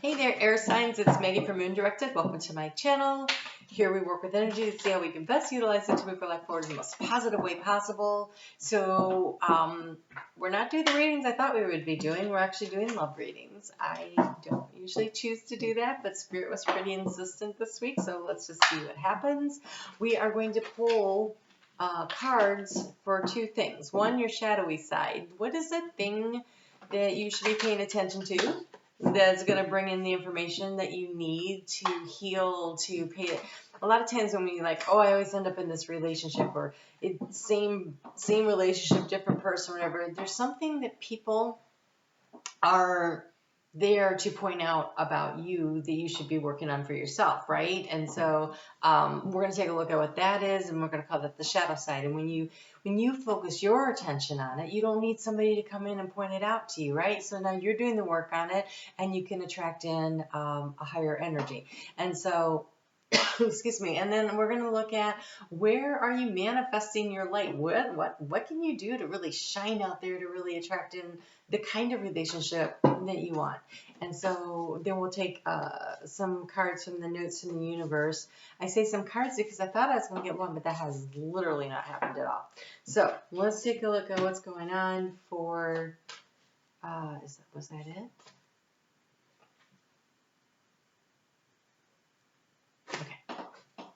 Hey there, air signs. It's Maggie from Moon Directed. Welcome to my channel. Here we work with energy to see how we can best utilize it to move our life forward in the most positive way possible. So, we're not doing the readings I thought we would be doing. We're actually doing love readings. I don't usually choose to do that, but Spirit was pretty insistent this week, so let's just see what happens. We are going to pull cards for two things. One, your shadowy side. What is the thing that you should be paying attention to that's going to bring in the information that you need to heal, to pay it? A lot of times when we like, oh, I always end up in this relationship, or same relationship, different person, whatever. There's something that people are there to point out about you that you should be working on for yourself, right? And so we're going to take a look at what that is, and we're going to call that the shadow side. And when you focus your attention on it, you don't need somebody to come in and point it out to you, right? So now you're doing the work on it, and you can attract in a higher energy. And so excuse me. And then we're going to look at, where are you manifesting your light? What can you do to really shine out there, to really attract in the kind of relationship that you want? And so then we'll take some cards from the notes from the universe. I say some cards because I thought I was going to get one, but that has literally not happened at all. So let's take a look at what's going on for, was that it?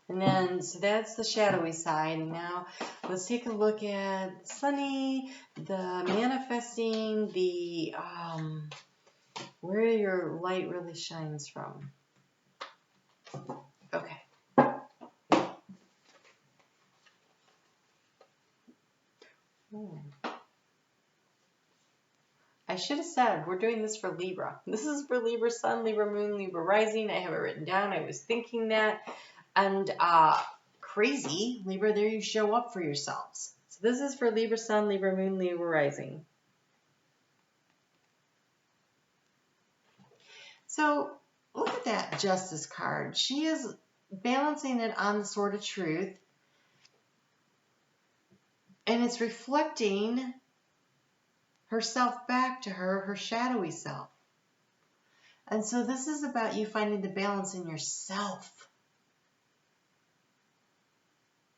And then, so that's the shadowy side. And now let's take a look at sunny, the manifesting, the, where your light really shines from. Okay. Ooh. I should have said, we're doing this for Libra. This is for Libra Sun, Libra Moon, Libra Rising. I have it written down. I was thinking that. And crazy, Libra, there you show up for yourselves. So this is for Libra Sun, Libra Moon, Libra Rising. So look at that Justice card. She is balancing it on the Sword of Truth. And it's reflecting herself back to her shadowy self. And so this is about you finding the balance in yourself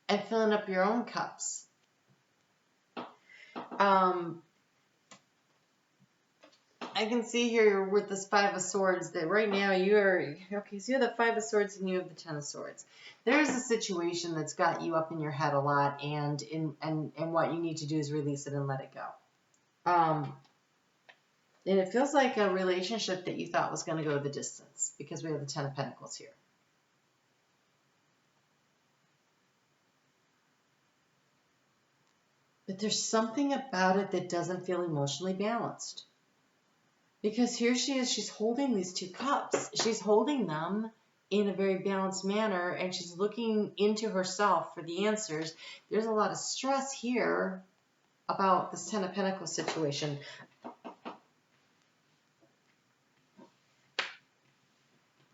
and filling up your own cups. I can see here with this Five of Swords that right now you're, okay, so you have the Five of Swords and you have the Ten of Swords. There's a situation that's got you up in your head a lot, and what you need to do is release it and let it go. And it feels like a relationship that you thought was going to go the distance, because we have the Ten of Pentacles here. But there's something about it that doesn't feel emotionally balanced. Because here she is, she's holding these two cups. She's holding them in a very balanced manner, and she's looking into herself for the answers. There's a lot of stress here about this Ten of Pentacles situation.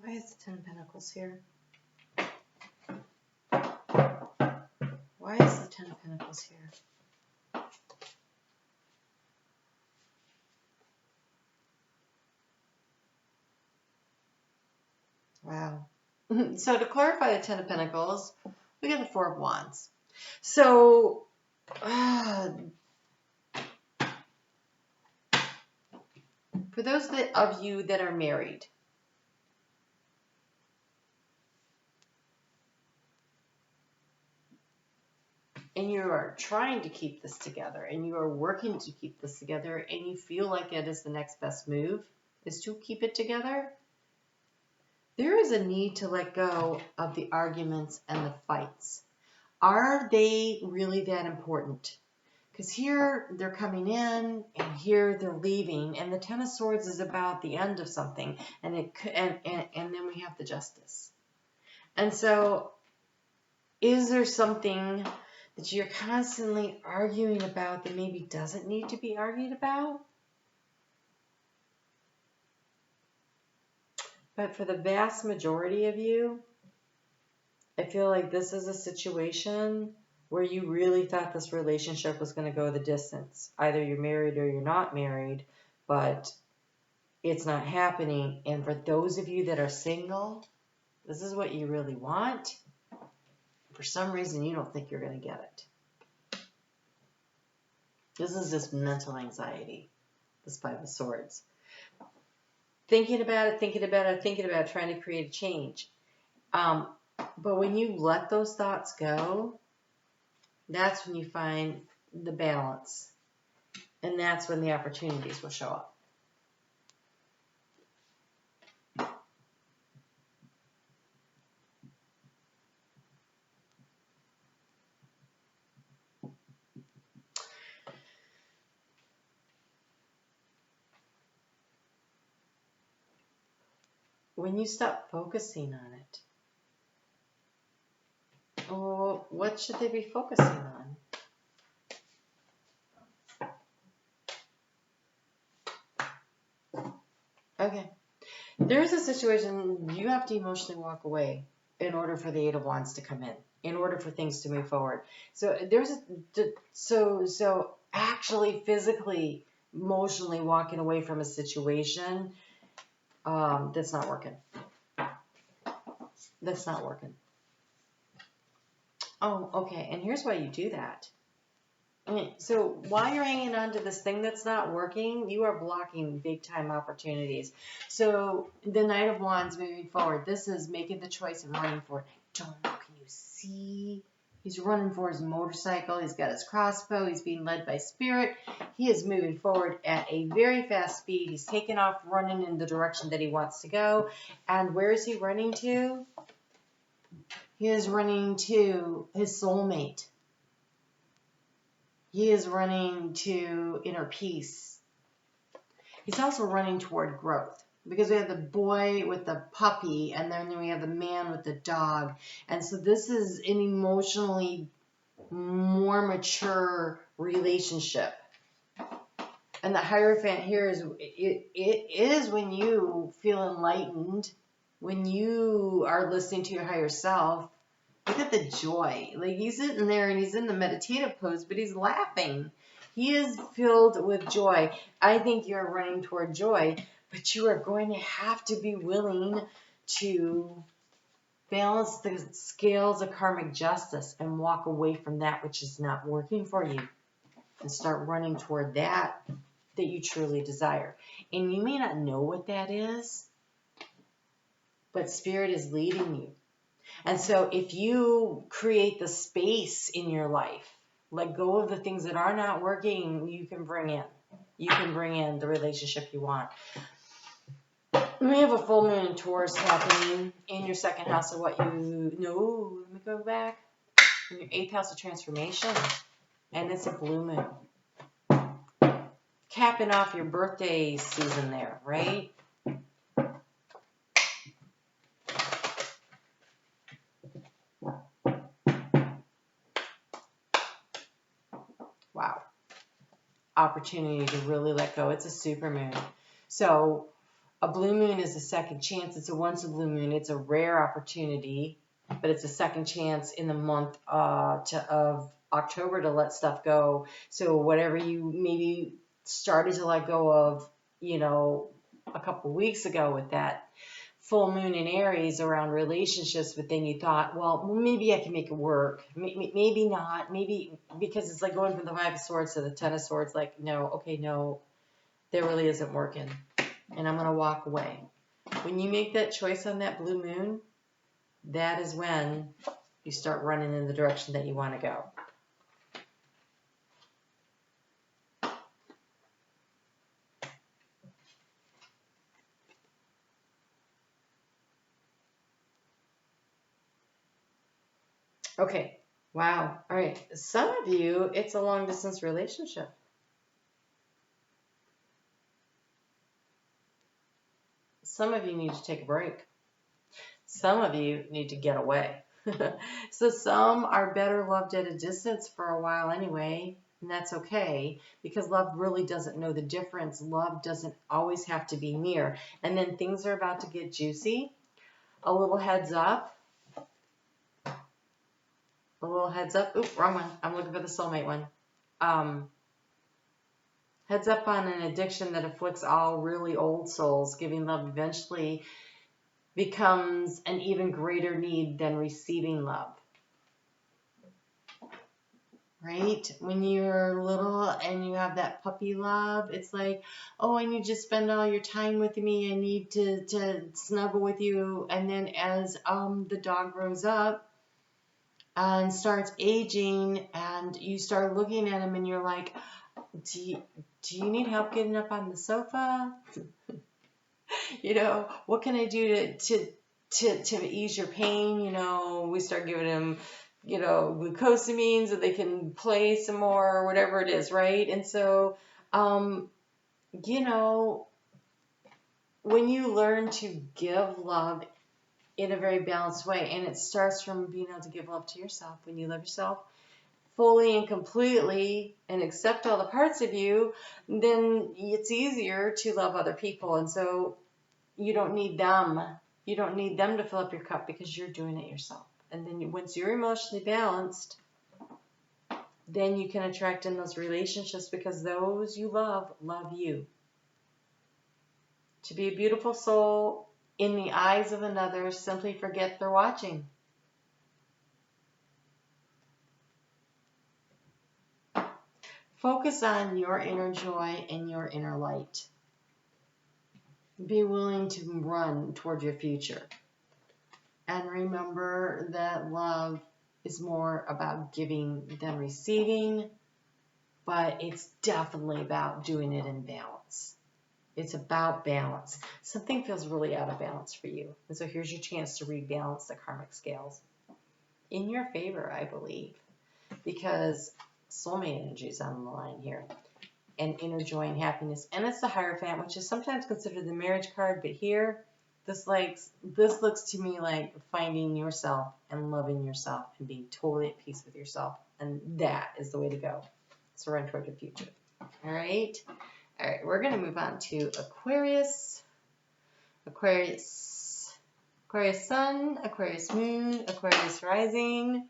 Why is the Ten of Pentacles here? Why is the Ten of Pentacles here? Wow. So to clarify the Ten of Pentacles, we get the Four of Wands. So, for those of you that are married, and you are trying to keep this together, and you are working to keep this together, and you feel like it is the next best move, is to keep it together, there is a need to let go of the arguments and the fights. Are they really that important? Because here they're coming in, and here they're leaving, and the Ten of Swords is about the end of something, and then we have the Justice. And so, is there something that you're constantly arguing about that maybe doesn't need to be argued about? But for the vast majority of you, I feel like this is a situation where you really thought this relationship was going to go the distance. Either you're married or you're not married, but It's not happening. And for those of you that are single, this is what you really want. For some reason, you don't think you're going to get it. This is just mental anxiety, this Five of Swords. Thinking about it, thinking about it, thinking about it, trying to create a change. But when you let those thoughts go, that's when you find the balance. And that's when the opportunities will show up. When you stop focusing on it, oh, what should they be focusing on? Okay. There's a situation you have to emotionally walk away in order for the Eight of Wands to come in order for things to move forward. So there's so actually physically, emotionally walking away from a situation that's not working. That's not working. Oh, okay. And here's why you do that. So while you're hanging on to this thing that's not working, you are blocking big time opportunities. So the Knight of Wands moving forward, this is making the choice and running for it. I don't know, can you see? He's running for his motorcycle. He's got his crossbow. He's being led by spirit. He is moving forward at a very fast speed. He's taking off, running in the direction that he wants to go. And where is he running to? He is running to his soulmate. He is running to inner peace. He's also running toward growth because we have the boy with the puppy and then we have the man with the dog. And so this is an emotionally more mature relationship. And the Hierophant here is, it is when you feel enlightened, when you are listening to your higher self. Look at the joy. Like he's sitting there and he's in the meditative pose, but he's laughing. He is filled with joy. I think you're running toward joy, but you are going to have to be willing to balance the scales of karmic justice and walk away from that which is not working for you and start running toward that you truly desire. And you may not know what that is, but Spirit is leading you. And so if you create the space in your life, let go of the things that are not working, you can bring in the relationship you want. We have a full moon in Taurus happening in your second house of what you know. Let me go back. In your eighth house of transformation. And it's a blue moon. Capping off your birthday season there, right? Wow. Opportunity to really let go. It's a super moon. So a blue moon is a second chance. It's a once a blue moon. It's a rare opportunity, but it's a second chance in the month of October to let stuff go. So whatever you maybe started to let go of, a couple weeks ago with that full moon in Aries around relationships, but then you thought, well, maybe I can make it work. Maybe not. Maybe because it's like going from the Five of Swords to the Ten of Swords. Like, no, there really isn't working. And I'm going to walk away. When you make that choice on that blue moon, that is when you start running in the direction that you want to go. Okay. Wow. All right. Some of you, it's a long distance relationship. Some of you need to take a break. Some of you need to get away. So some are better loved at a distance for a while anyway, and that's okay because love really doesn't know the difference. Love doesn't always have to be near. And then things are about to get juicy. A little heads up. Oop, wrong one. I'm looking for the soulmate one. Heads up on an addiction that afflicts all really old souls. Giving love eventually becomes an even greater need than receiving love. Right? When you're little and you have that puppy love, it's like, oh, I need to spend all your time with me. I need to snuggle with you. And then as the dog grows up and starts aging and you start looking at him and you're like, do you need help getting up on the sofa? You know, what can I do to ease your pain? You know, we start giving him, you know, glucosamine so they can play some more or whatever it is, right? And so, you know, when you learn to give love in a very balanced way, and it starts from being able to give love to yourself. When you love yourself fully and completely and accept all the parts of you, then it's easier to love other people. And so you don't need them. You don't need them to fill up your cup because you're doing it yourself. And then once you're emotionally balanced, then you can attract in those relationships because those you love you. To be a beautiful soul in the eyes of another, simply forget they're watching. Focus on your inner joy and your inner light. Be willing to run toward your future. And remember that love is more about giving than receiving, but it's definitely about doing it in balance. It's about balance. Something feels really out of balance for you. And so here's your chance to rebalance the karmic scales in your favor, I believe, because soulmate energy is on the line here. And inner joy and happiness. And it's the Hierophant, which is sometimes considered the marriage card, but here, this looks to me like finding yourself and loving yourself and being totally at peace with yourself. And that is the way to go. So run toward your future. All right. All right. We're going to move on to Aquarius. Aquarius Sun, Aquarius Moon, Aquarius Rising.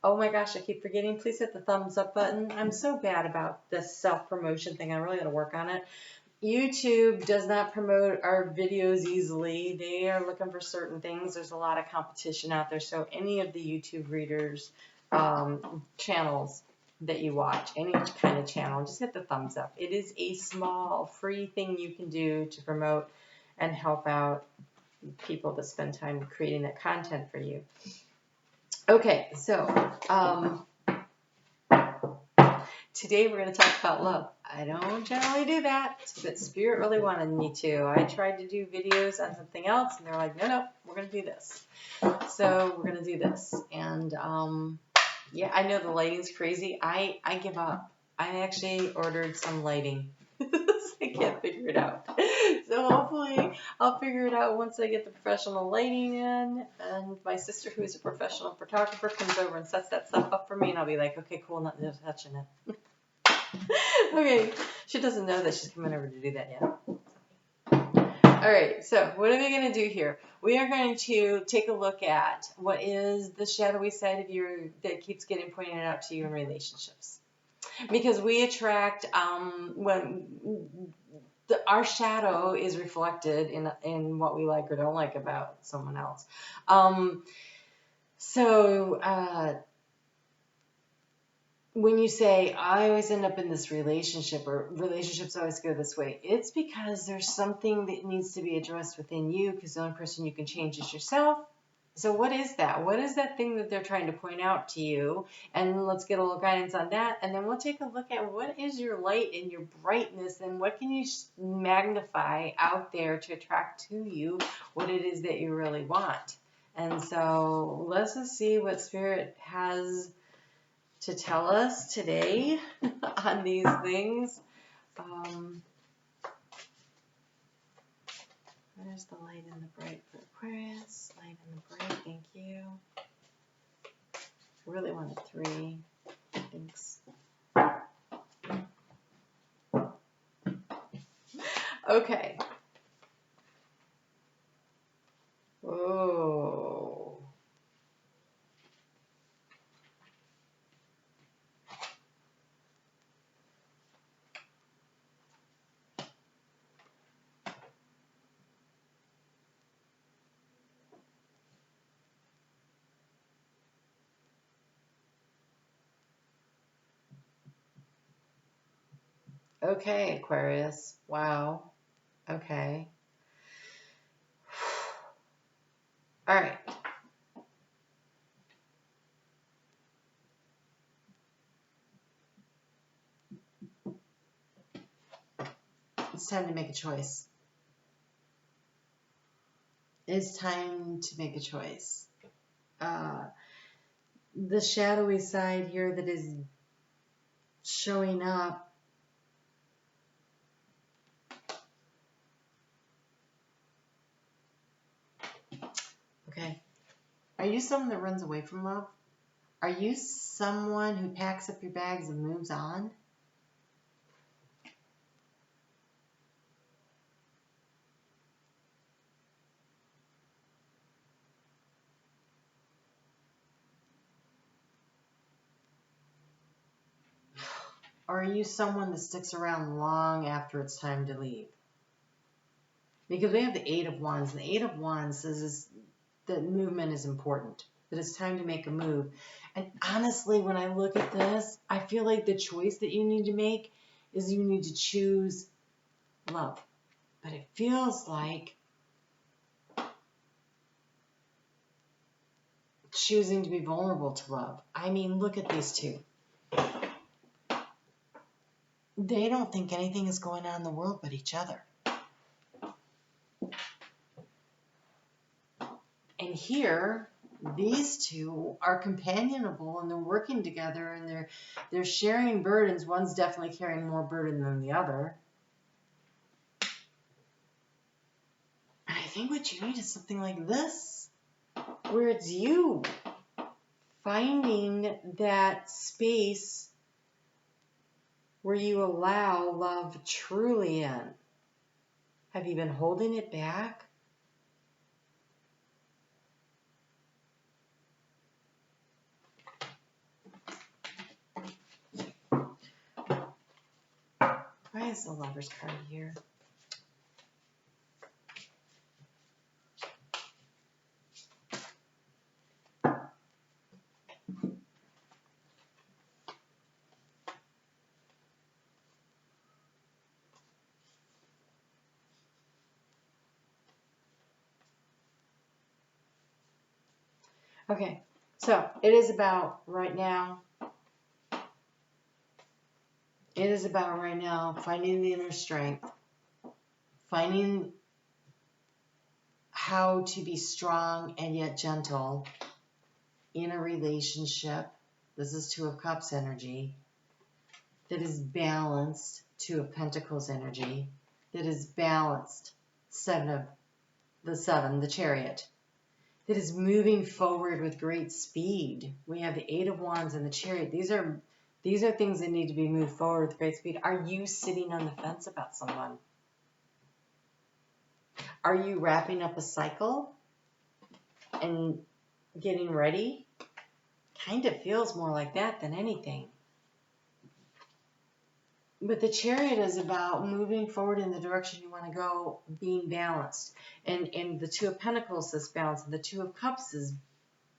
Oh my gosh, I keep forgetting. Please hit the thumbs up button. I'm so bad about this self-promotion thing. I really got to work on it. YouTube does not promote our videos easily. They are looking for certain things. There's a lot of competition out there. So any of the YouTube readers channels that you watch, any kind of channel, just hit the thumbs up. It is a small free thing you can do to promote and help out people that spend time creating that content for you. Okay, so today we're going to talk about love. I don't generally do that, but Spirit really wanted me to. I tried to do videos on something else, and they're like, no, we're going to do this. So we're going to do this. And yeah, I know the lighting's crazy. I give up. I actually ordered some lighting. I can't figure it out. So hopefully I'll figure it out once I get the professional lighting in, and my sister, who is a professional photographer, comes over and sets that stuff up for me, and I'll be like, okay, cool, not touching it. Okay, she doesn't know that she's coming over to do that yet. All right, so what are we going to do here? We are going to take a look at what is the shadowy side of you that keeps getting pointed out to you in relationships. Because we attract, our shadow is reflected in what we like or don't like about someone else. When you say, I always end up in this relationship, or relationships always go this way, it's because there's something that needs to be addressed within you, because the only person you can change is yourself. So what is that? What is that thing that they're trying to point out to you? And let's get a little guidance on that. And then we'll take a look at what is your light and your brightness, and what can you magnify out there to attract to you what it is that you really want. And so let's just see what Spirit has to tell us today on these things. Where's the light and the bright for Aquarius? Light and the bright, thank you. I really wanted 3. Thanks. Okay. Oh. Okay, Aquarius. Wow. Okay. All right. It's time to make a choice. It's time to make a choice. The shadowy side here that is showing up okay. Are you someone that runs away from love? Are you someone who packs up your bags and moves on? Or are you someone that sticks around long after it's time to leave? Because we have the Eight of Wands, and the Eight of Wands says that movement is important, that it's time to make a move. And honestly, when I look at this, I feel like the choice that you need to make is you need to choose love. But it feels like choosing to be vulnerable to love. I mean, look at these two. They don't think anything is going on in the world but each other. And here, these two are companionable and they're working together and they're sharing burdens. One's definitely carrying more burden than the other. And I think what you need is something like this, where it's you finding that space where you allow love truly in. Have you been holding it back? Why is the Lover's card here? Okay, so it is about right now. It is about right now finding the inner strength, finding how to be strong and yet gentle in a relationship. This is Two of Cups energy. That is balanced. Two of Pentacles energy. That is balanced. The Chariot. That is moving forward with great speed. We have the Eight of Wands and the Chariot. These are things that need to be moved forward with great speed. Are you sitting on the fence about someone? Are you wrapping up a cycle and getting ready? Kind of feels more like that than anything. But the Chariot is about moving forward in the direction you want to go, being balanced. And the Two of Pentacles is balanced, and the Two of Cups is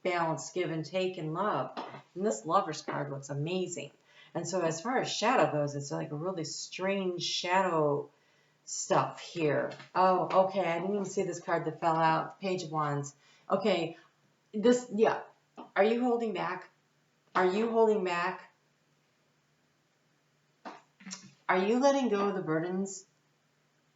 balanced, give and take, and love. And this Lover's card looks amazing. And so as far as shadow goes, it's like a really strange shadow stuff here. Oh, okay, I didn't even see this card that fell out. Page of Wands. Okay, yeah. Are you holding back? Are you holding back? Are you letting go of the burdens?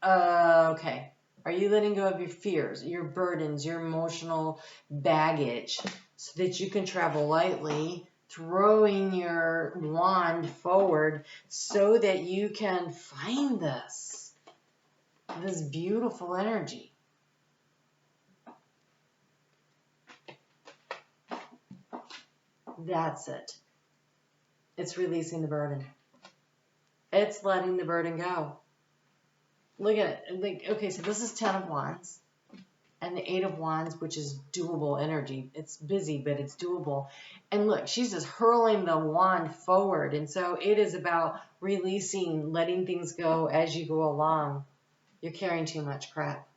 Okay. Are you letting go of your fears, your burdens, your emotional baggage so that you can travel lightly, throwing your wand forward so that you can find this beautiful energy? That's it. It's releasing the burden. It's letting the burden go. Look at it. Like, okay, so this is Ten of Wands and the Eight of Wands, which is doable energy. It's busy, but it's doable. And look, she's just hurling the wand forward. And so it is about releasing, letting things go as you go along. You're carrying too much crap.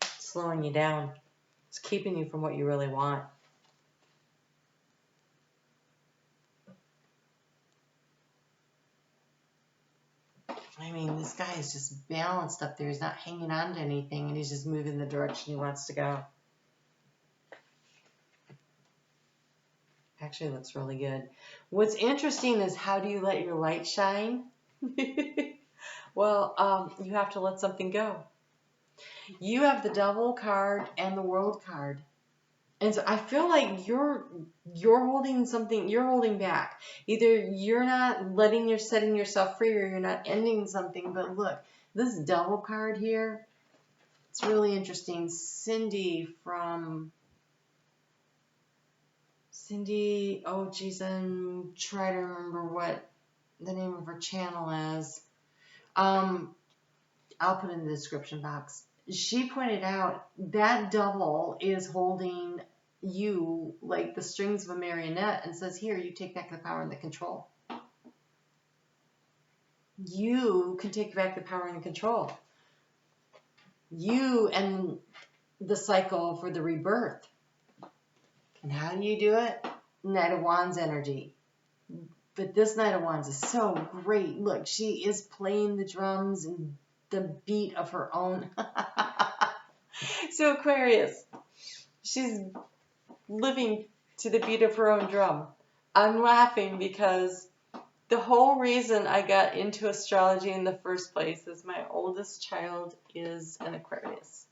It's slowing you down. It's keeping you from what you really want. this guy is just balanced up there. He's not hanging on to anything, and he's just moving the direction he wants to go. Actually, looks really good. What's interesting is, how do you let your light shine? Well, you have to let something go. You have the Devil card and the World card. And so I feel like you're holding something, you're holding back. Either you're not setting yourself free, or you're not ending something. But look, this Devil card here, it's really interesting. Cindy, oh geez, I'm trying to remember what the name of her channel is. I'll put it in the description box. She pointed out that Devil is holding you like the strings of a marionette and says, here, you take back the power and the control. You can take back the power and the control. You and the cycle for the rebirth. And how do you do it? Knight of Wands energy. But this Knight of Wands is so great. Look, she is playing the drums and the beat of her own. So Aquarius, she's living to the beat of her own drum. I'm laughing because the whole reason I got into astrology in the first place is my oldest child is an Aquarius.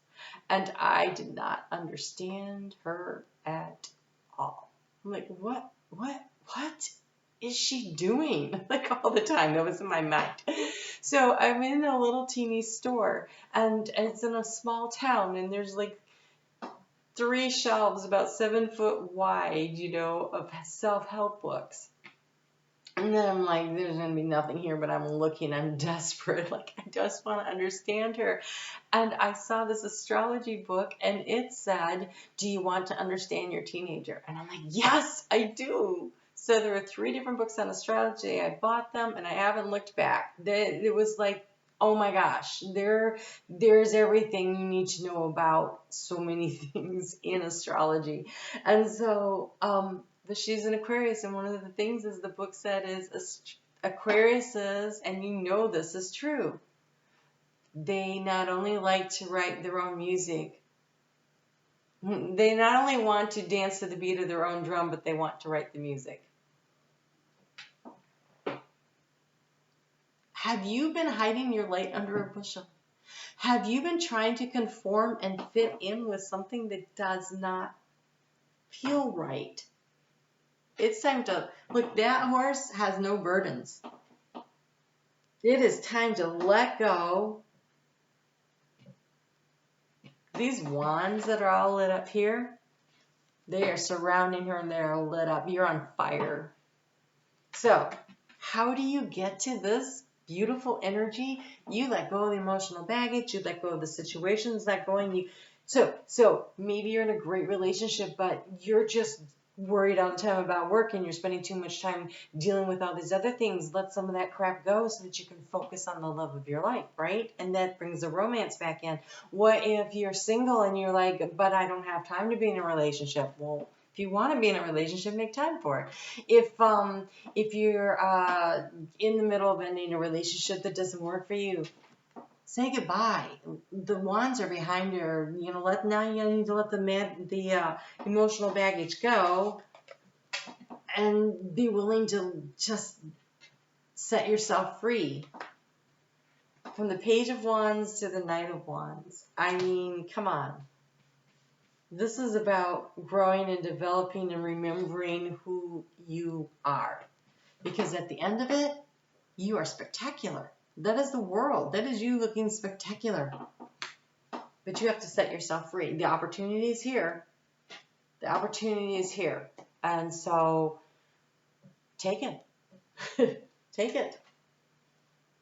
And I did not understand her at all. I'm like, what is she doing? Like, all the time. That was in my mind. So I'm in a little teeny store, and it's in a small town, and there's like 3 shelves about 7 foot wide, you know, of self-help books. And then I'm like, there's going to be nothing here, but I'm looking, I'm desperate. Like, I just want to understand her. And I saw this astrology book, and it said, do you want to understand your teenager? And I'm like, yes, I do. So there were 3 different books on astrology. I bought them, and I haven't looked back. It was like, oh my gosh, there's everything you need to know about so many things in astrology. And so, but she's an Aquarius, and one of the things is the book said is Aquariuses, and you know this is true, they not only like to write their own music, they not only want to dance to the beat of their own drum, but they want to write the music. Have you been hiding your light under a bushel? Have you been trying to conform and fit in with something that does not feel right? It's time to, look, that horse has no burdens. It is time to let go. These wands that are all lit up here, they are surrounding her and they're lit up. You're on fire. So, how do you get to this beautiful energy? You let go of the emotional baggage. You let go of the situations that going. So maybe you're in a great relationship, but you're just worried all the time about work, and you're spending too much time dealing with all these other things. Let some of that crap go so that you can focus on the love of your life, right? And that brings the romance back in. What if you're single and you're like, but I don't have time to be in a relationship? Well, if you want to be in a relationship, make time for it. If you're in the middle of ending a relationship that doesn't work for you, say goodbye. The wands are behind her. You know, you need to let the emotional baggage go, and be willing to just set yourself free. From the Page of Wands to the Knight of Wands. I mean, come on. This is about growing and developing and remembering who you are. Because at the end of it, you are spectacular. That is the world. That is you looking spectacular. But you have to set yourself free. The opportunity is here. The opportunity is here. And so, take it. Take it.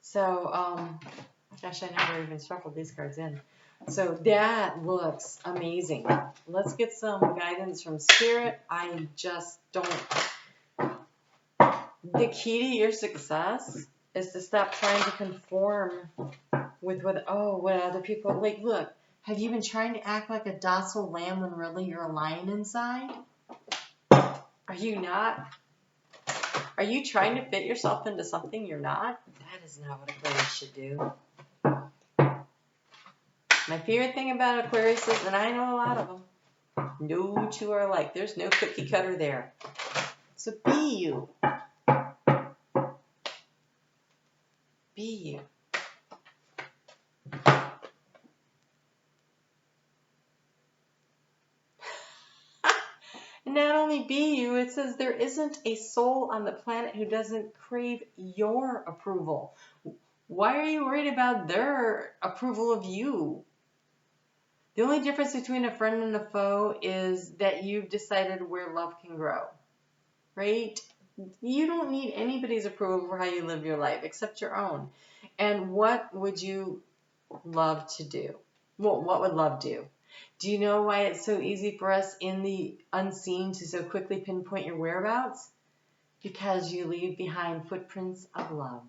So, gosh, I never even shuffled these cards in. So that looks amazing. Let's get some guidance from Spirit. I just don't. The key to your success is to stop trying to conform with what other people, like, look, have you been trying to act like a docile lamb when really you're a lion inside? Are you not? Are you trying to fit yourself into something you're not? That is not what Aquarius should do. My favorite thing about Aquarius is, and I know a lot of them, no two are alike. There's no cookie cutter there. So be you. Be you. And not only be you, it says there isn't a soul on the planet who doesn't crave your approval. Why are you worried about their approval of you? The only difference between a friend and a foe is that you've decided where love can grow, right? You don't need anybody's approval for how you live your life except your own. And what would you love to do? Well, what would love do? Do you know why it's so easy for us in the unseen to so quickly pinpoint your whereabouts? Because you leave behind footprints of love.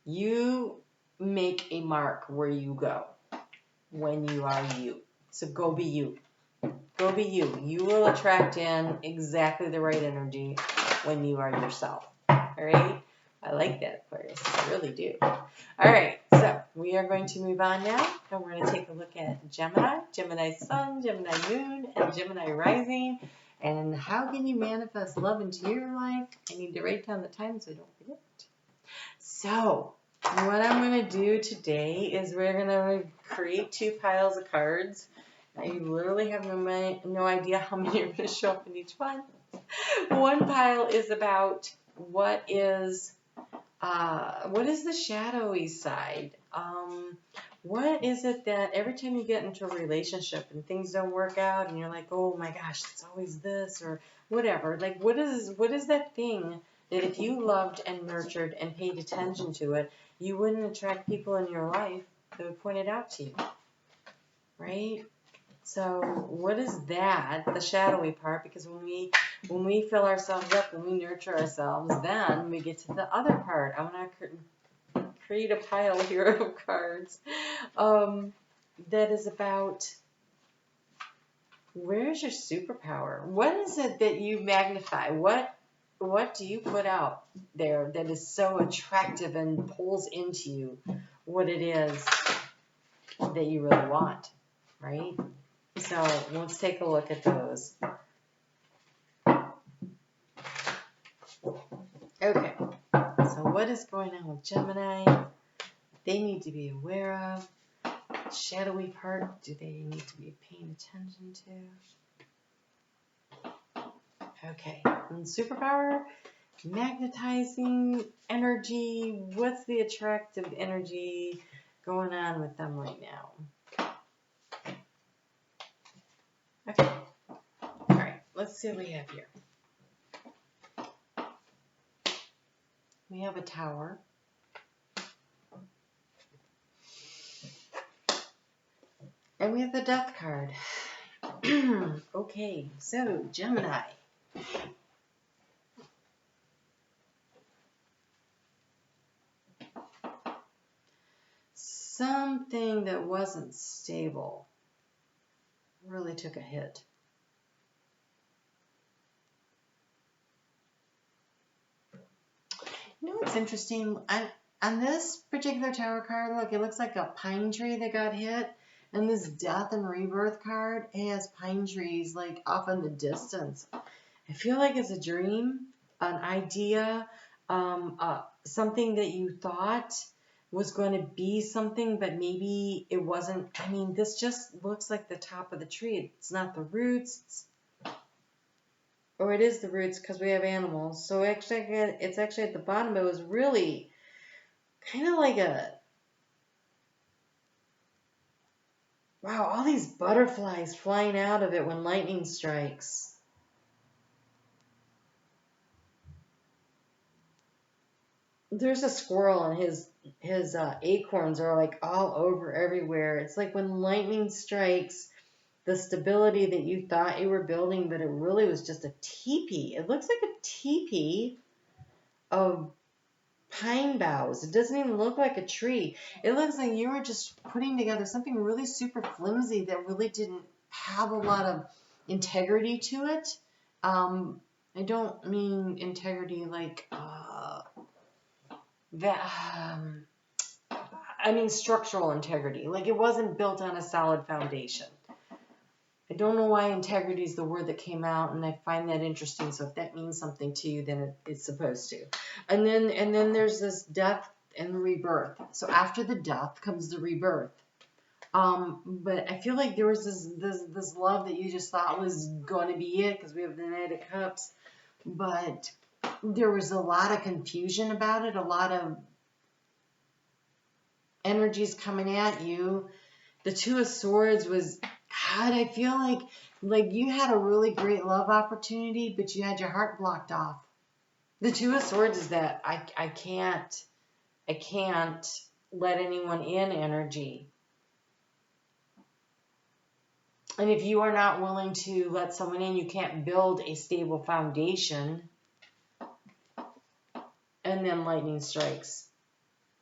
You make a mark where you go when you are you. So go be you. Go be you. You will attract in exactly the right energy when you are yourself. All right? I like that, Aquarius. I really do. All right. So we are going to move on now, and we're going to take a look at Gemini, Gemini Sun, Gemini Moon, and Gemini Rising. And how can you manifest love into your life? I need to write down the time so I don't forget. So what I'm going to do today is we're going to create 2 piles of cards. I literally have no idea how many are going to show up in each one. One pile is about what is the shadowy side? What is it that every time you get into a relationship and things don't work out and you're like, oh my gosh, it's always this or whatever. Like, what is that thing that if you loved and nurtured and paid attention to it, you wouldn't attract people in your life that would point it out to you, right? So what is that, the shadowy part? Because when we fill ourselves up, when we nurture ourselves, then we get to the other part. I want to create a pile here of cards that is about where's your superpower? What is it that you magnify? What do you put out there that is so attractive and pulls into you what it is that you really want, right? So let's take a look at those. Okay, so what is going on with Gemini? They need to be aware of. Shadowy part, do they need to be paying attention to? Okay, and superpower, magnetizing energy. What's the attractive energy going on with them right now? Okay, all right, let's see what we have here. We have a Tower. And we have the Death card. Okay, so Gemini. Something that wasn't stable really took a hit. You know what's interesting? On this particular Tower card, look, it looks like a pine tree that got hit. And this Death and Rebirth card, it has pine trees like off in the distance. I feel like it's a dream, an idea, something that you thought was going to be something, but maybe it wasn't. I mean, this just looks like the top of the tree. It's not the roots. Or it is the roots because we have animals. So actually, it's actually at the bottom. It was really kind of like a... Wow, all these butterflies flying out of it when lightning strikes. There's a squirrel and his acorns are like all over everywhere. It's like when lightning strikes, the stability that you thought you were building, but it really was just a teepee. It looks like a teepee of pine boughs. It doesn't even look like a tree. It looks like you were just putting together something really super flimsy that really didn't have a lot of integrity to it. I don't mean integrity like structural integrity. Like, it wasn't built on a solid foundation. I don't know why integrity is the word that came out, and I find that interesting. So if that means something to you, then it's supposed to. And then there's this death and rebirth. So after the death comes the rebirth. But I feel like there was this love that you just thought was going to be it, because we have the Knight of Cups. But there was a lot of confusion about it, a lot of energies coming at you. The Two of Swords was, God, I feel like you had a really great love opportunity, but you had your heart blocked off. The Two of Swords is that I can't let anyone in energy. And if you are not willing to let someone in, you can't build a stable foundation. And then lightning strikes.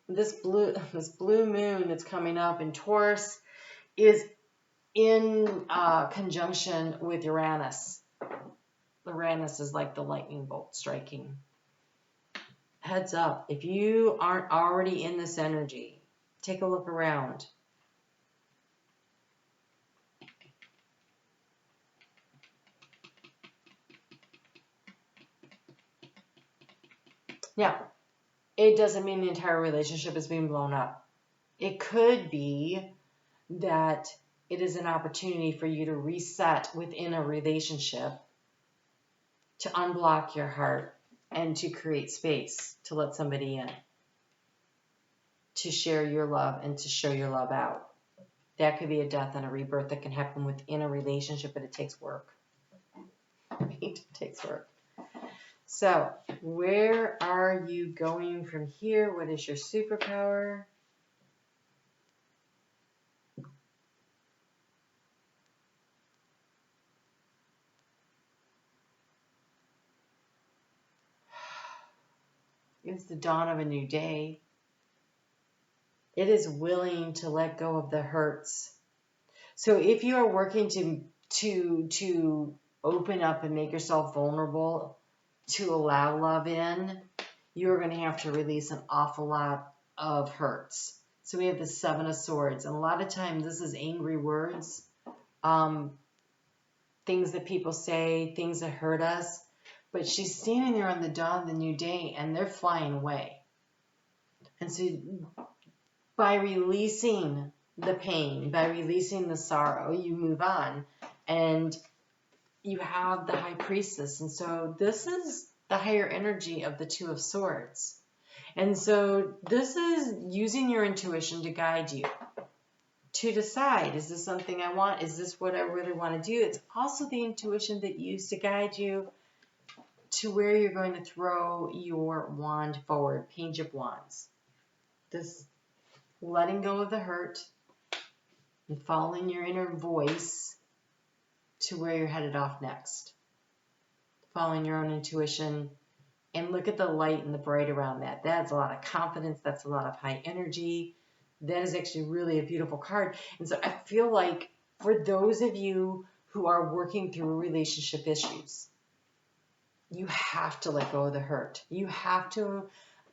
This blue moon that's coming up in Taurus is in conjunction with Uranus. Uranus is like the lightning bolt striking. Heads up, if you aren't already in this energy, take a look around. Now, it doesn't mean the entire relationship is being blown up. It could be that it is an opportunity for you to reset within a relationship, to unblock your heart, and to create space to let somebody in, to share your love and to show your love out. That could be a death and a rebirth that can happen within a relationship, but it takes work. It takes work. So, where are you going from here? What is your superpower? It's the dawn of a new day. It is willing to let go of the hurts. So if you are working to open up and make yourself vulnerable, to allow love in, you're going to have to release an awful lot of hurts. So we have the Seven of Swords, and a lot of times this is angry words, things that people say, things that hurt us. But she's standing there on the dawn of the new day, and they're flying away. And so by releasing the pain, by releasing the sorrow, you move on. And you have the High Priestess. And so this is the higher energy of the Two of Swords. And so this is using your intuition to guide you, to decide, is this something I want? Is this what I really want to do? It's also the intuition that you use to guide you to where you're going to throw your wand forward, Page of Wands. This letting go of the hurt and following your inner voice to where you're headed off next. Following your own intuition, and look at the light and the bright around that. That's a lot of confidence. That's a lot of high energy. That is actually really a beautiful card. And so I feel like for those of you who are working through relationship issues, you have to let go of the hurt. You have to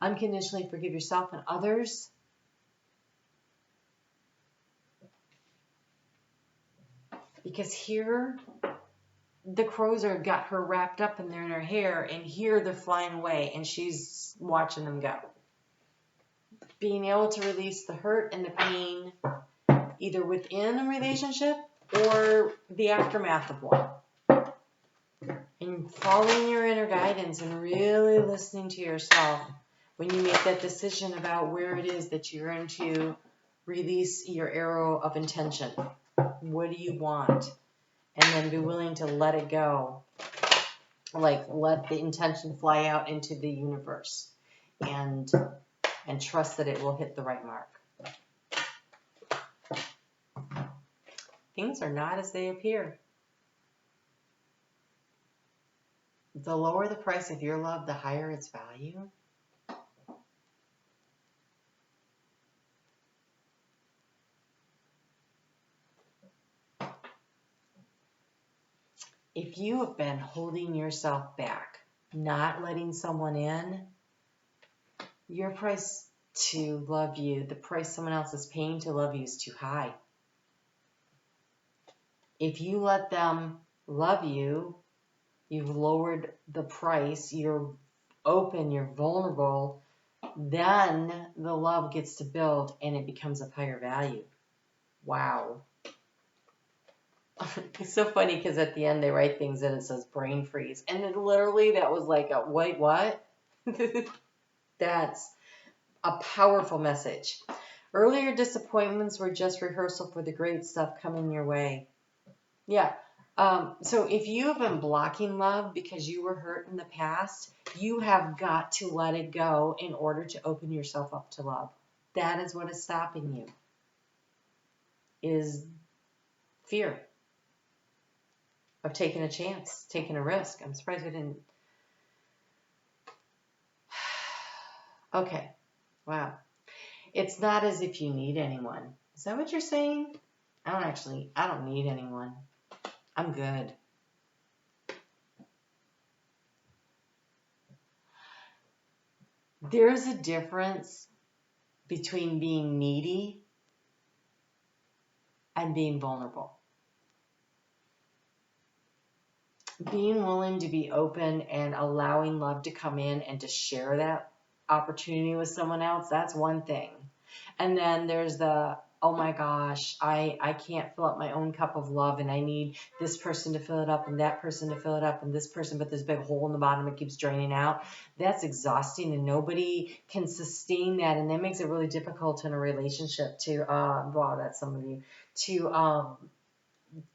unconditionally forgive yourself and others. Because here, the crows are got her wrapped up in her hair, and here they're flying away, and she's watching them go. Being able to release the hurt and the pain, either within a relationship or the aftermath of one. And following your inner guidance and really listening to yourself when you make that decision about where it is that you're going to release your arrow of intention. What do you want? And then be willing to let it go. Like, let the intention fly out into the universe. And trust that it will hit the right mark. Things are not as they appear. The lower the price of your love, the higher its value. If you have been holding yourself back, not letting someone in, Your price to love you, the price someone else is paying to love you is too high. If you let them love you, you've lowered the price, you're open, you're vulnerable, then the love gets to build and it becomes of higher value. Wow. It's so funny because at the end they write things and it says brain freeze. And then literally that was like, wait, what? That's a powerful message. Earlier disappointments were just rehearsal for the great stuff coming your way. Yeah. So if you have been blocking love because you were hurt in the past, you have got to let it go in order to open yourself up to love. That is what is stopping you, is fear of taking a chance, taking a risk. I'm surprised we didn't. Okay. Wow. It's not as if you need anyone. Is that what you're saying? I don't need anyone. I'm good. There's a difference between being needy and being vulnerable. Being willing to be open and allowing love to come in and to share that opportunity with someone else, that's one thing. And then there's the, oh my gosh, I can't fill up my own cup of love and I need this person to fill it up and that person to fill it up and this person, but there's a big hole in the bottom, it keeps draining out. That's exhausting and nobody can sustain that, and that makes it really difficult in a relationship to, wow, that's some of you,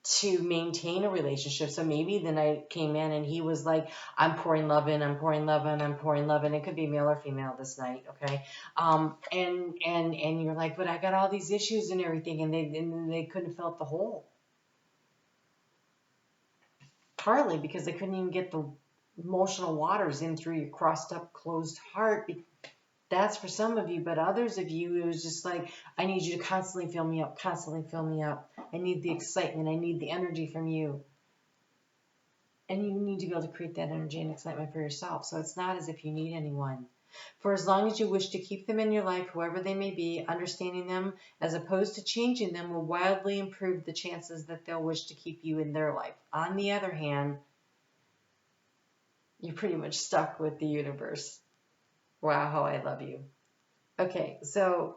to maintain a relationship. So maybe the night came in and he was like, I'm pouring love in, I'm pouring love in, I'm pouring love in. It could be male or female this night, okay? And you're like, but I got all these issues and everything, and they couldn't fill up the hole. Partly because they couldn't even get the emotional waters in through your crossed up, closed heart. That's for some of you, but others of you, it was just like, I need you to constantly fill me up, constantly fill me up. I need the excitement. I need the energy from you. And you need to be able to create that energy and excitement for yourself. So it's not as if you need anyone. For as long as you wish to keep them in your life, whoever they may be, understanding them as opposed to changing them will wildly improve the chances that they'll wish to keep you in their life. On the other hand, you're pretty much stuck with the universe. Wow, how I love you. Okay, so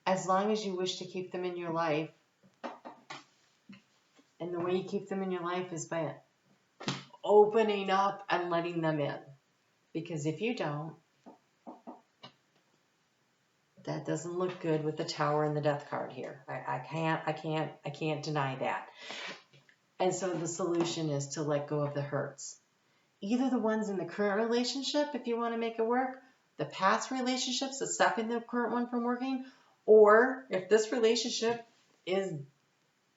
as long as you wish to keep them in your life, and the way you keep them in your life is by opening up and letting them in. Because if you don't, that doesn't look good with the Tower and the Death card here. I can't deny that. And so the solution is to let go of the hurts. Either the ones in the current relationship, if you want to make it work, the past relationships that's stopping the current one from working, or if this relationship is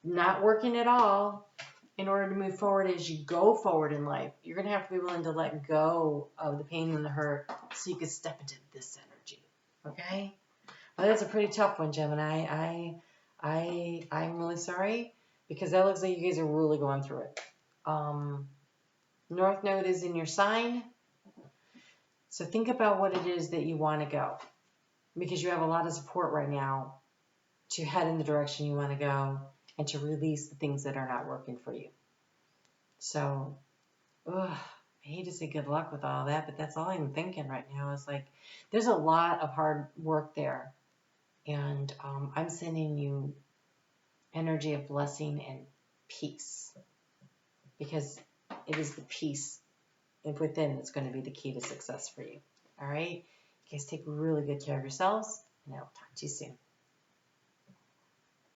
not working at all, in order to move forward as you go forward in life, you're going to have to be willing to let go of the pain and the hurt so you can step into this energy. Okay? Well, that's a pretty tough one, Gemini. I'm really sorry because that looks like you guys are really going through it. North Node is in your sign. So think about what it is that you want to go, because you have a lot of support right now to head in the direction you want to go and to release the things that are not working for you. So, I hate to say good luck with all that, but that's all I'm thinking right now is like, there's a lot of hard work there. And I'm sending you energy of blessing and peace, because it is the peace within that's going to be the key to success for you. All right? You guys take really good care of yourselves, and I will talk to you soon.